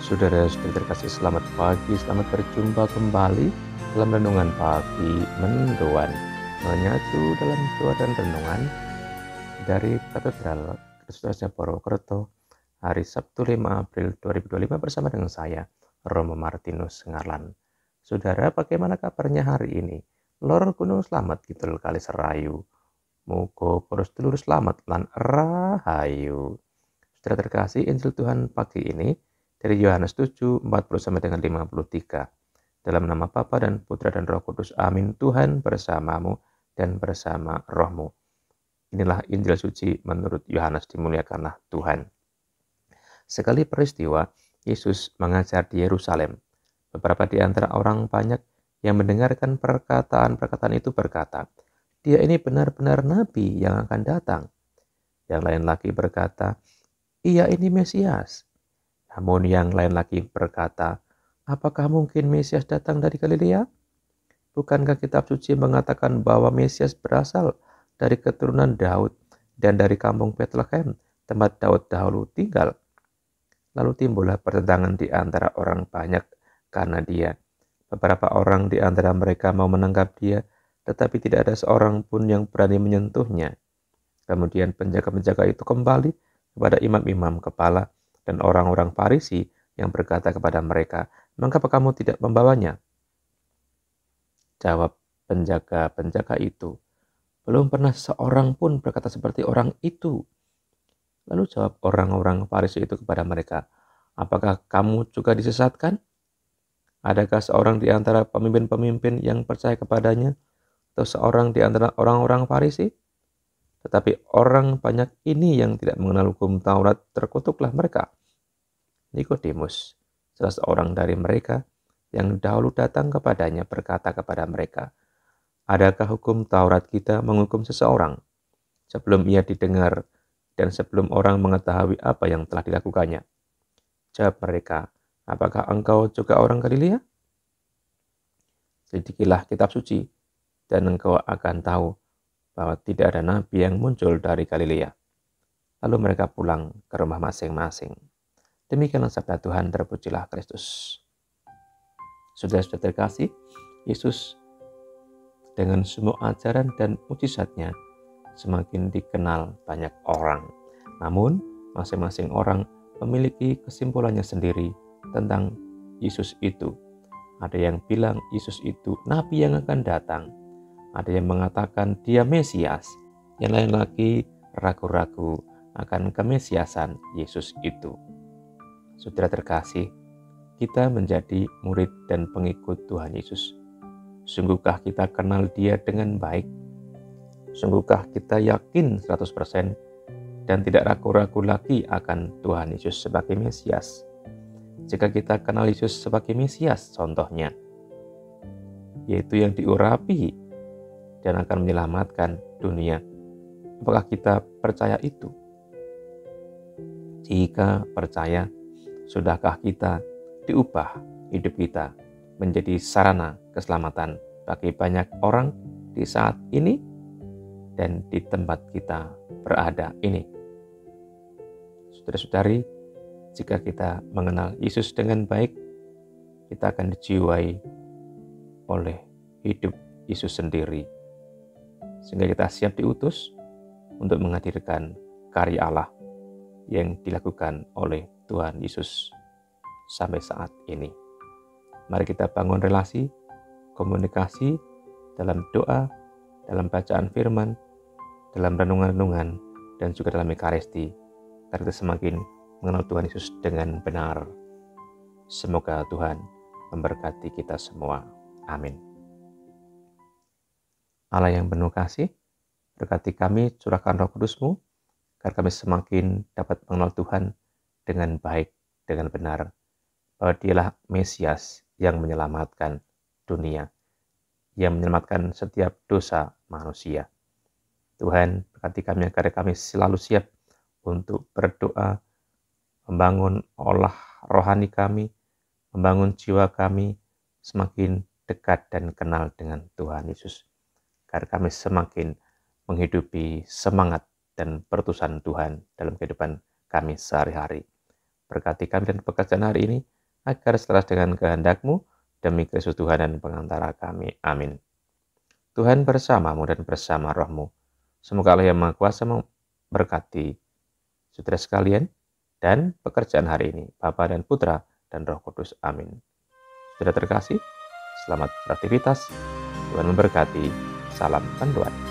Saudara-saudara terkasih, selamat pagi, selamat berjumpa kembali dalam renungan pagi mendoan, menyatu dalam doa dan renungan dari Katedral Kristus Purwokerto, hari Sabtu 5 April 2025 bersama dengan saya, Romo Martinus Ngarlan. Saudara, bagaimana kabarnya hari ini? Lor gunung selamat gitu kali serayu. Mugo poros dulur selamat lan rahayu. Saudara terkasih, Injil Tuhan pagi ini dari Yohanes 7, 40 sampai dengan 53. Dalam nama Bapa dan Putra dan Roh Kudus, amin. Tuhan bersamamu dan bersama rohmu. Inilah Injil suci menurut Yohanes, dimuliakanlah Tuhan. Sekali peristiwa, Yesus mengajar di Yerusalem. Beberapa di antara orang banyak yang mendengarkan perkataan-perkataan itu berkata, "Dia ini benar-benar nabi yang akan datang." Yang lain lagi berkata, "Ia ini Mesias." Namun yang lain lagi berkata, "Apakah mungkin Mesias datang dari Galilea? Bukankah kitab suci mengatakan bahwa Mesias berasal dari keturunan Daud dan dari kampung Bethlehem, tempat Daud dahulu tinggal?" Lalu timbullah pertentangan di antara orang banyak karena dia. Beberapa orang di antara mereka mau menangkap dia, tetapi tidak ada seorang pun yang berani menyentuhnya. Kemudian penjaga-penjaga itu kembali kepada imam-imam kepala dan orang-orang Farisi yang berkata kepada mereka, "Mengapa kamu tidak membawanya?" Jawab penjaga-penjaga itu, "Belum pernah seorang pun berkata seperti orang itu." Lalu jawab orang-orang Farisi itu kepada mereka, "Apakah kamu juga disesatkan? Adakah seorang di antara pemimpin-pemimpin yang percaya kepadanya, atau seorang di antara orang-orang Farisi? Tetapi orang banyak ini yang tidak mengenal hukum Taurat, terkutuklah mereka." Nikodemus, salah seorang dari mereka yang dahulu datang kepadanya, berkata kepada mereka, "Adakah hukum Taurat kita menghukum seseorang sebelum ia didengar dan sebelum orang mengetahui apa yang telah dilakukannya?" Jawab mereka, "Apakah engkau juga orang Galilea? Selidikilah kitab suci, dan engkau akan tahu bahwa tidak ada nabi yang muncul dari Galilea." Lalu mereka pulang ke rumah masing-masing. Demikianlah sabda Tuhan, terpujilah Kristus. Saudara-saudara terkasih, Yesus dengan semua ajaran dan mujizatnya semakin dikenal banyak orang. Namun, masing-masing orang memiliki kesimpulannya sendiri tentang Yesus itu. Ada yang bilang Yesus itu nabi yang akan datang. Ada yang mengatakan dia Mesias. Yang lain lagi ragu-ragu akan kemesiasan Yesus itu. Saudara terkasih, kita menjadi murid dan pengikut Tuhan Yesus. Sungguhkah kita kenal Dia dengan baik? Sungguhkah kita yakin 100% dan tidak ragu-ragu lagi akan Tuhan Yesus sebagai Mesias? Jika kita kenal Yesus sebagai Mesias, contohnya, yaitu yang diurapi dan akan menyelamatkan dunia, apakah kita percaya itu? Jika percaya, sudahkah kita diubah hidup kita menjadi sarana keselamatan bagi banyak orang di saat ini dan di tempat kita berada ini? Saudara-saudari, jika kita mengenal Yesus dengan baik, kita akan dijiwai oleh hidup Yesus sendiri, sehingga kita siap diutus untuk menghadirkan karya Allah yang dilakukan oleh Tuhan Yesus sampai saat ini. Mari kita bangun relasi, komunikasi dalam doa, dalam bacaan firman, dalam renungan-renungan, dan juga dalam Ekaristi, agar kita semakin mengenal Tuhan Yesus dengan benar. Semoga Tuhan memberkati kita semua. Amin. Allah yang penuh kasih, berkati kami, curahkan Roh Kudus-Mu, agar kami semakin dapat mengenal Tuhan dengan baik, dengan benar, bahwa Dialah Mesias yang menyelamatkan dunia, yang menyelamatkan setiap dosa manusia. Tuhan, berkati kami agar kami selalu siap untuk berdoa, membangun olah rohani kami, membangun jiwa kami semakin dekat dan kenal dengan Tuhan Yesus, agar kami semakin menghidupi semangat dan perutusan Tuhan dalam kehidupan kami sehari-hari. Berkati kami dan pekerjaan hari ini, agar selaras dengan kehendak-Mu, demi Kristus Tuhan dan pengantara kami. Amin. Tuhan bersamamu dan bersama rohmu. Semoga Allah yang Maha Kuasa memberkati saudara sekalian dan pekerjaan hari ini, Bapa dan Putra dan Roh Kudus. Amin. Saudara terkasih, selamat beraktivitas. Tuhan memberkati. Salam panduan.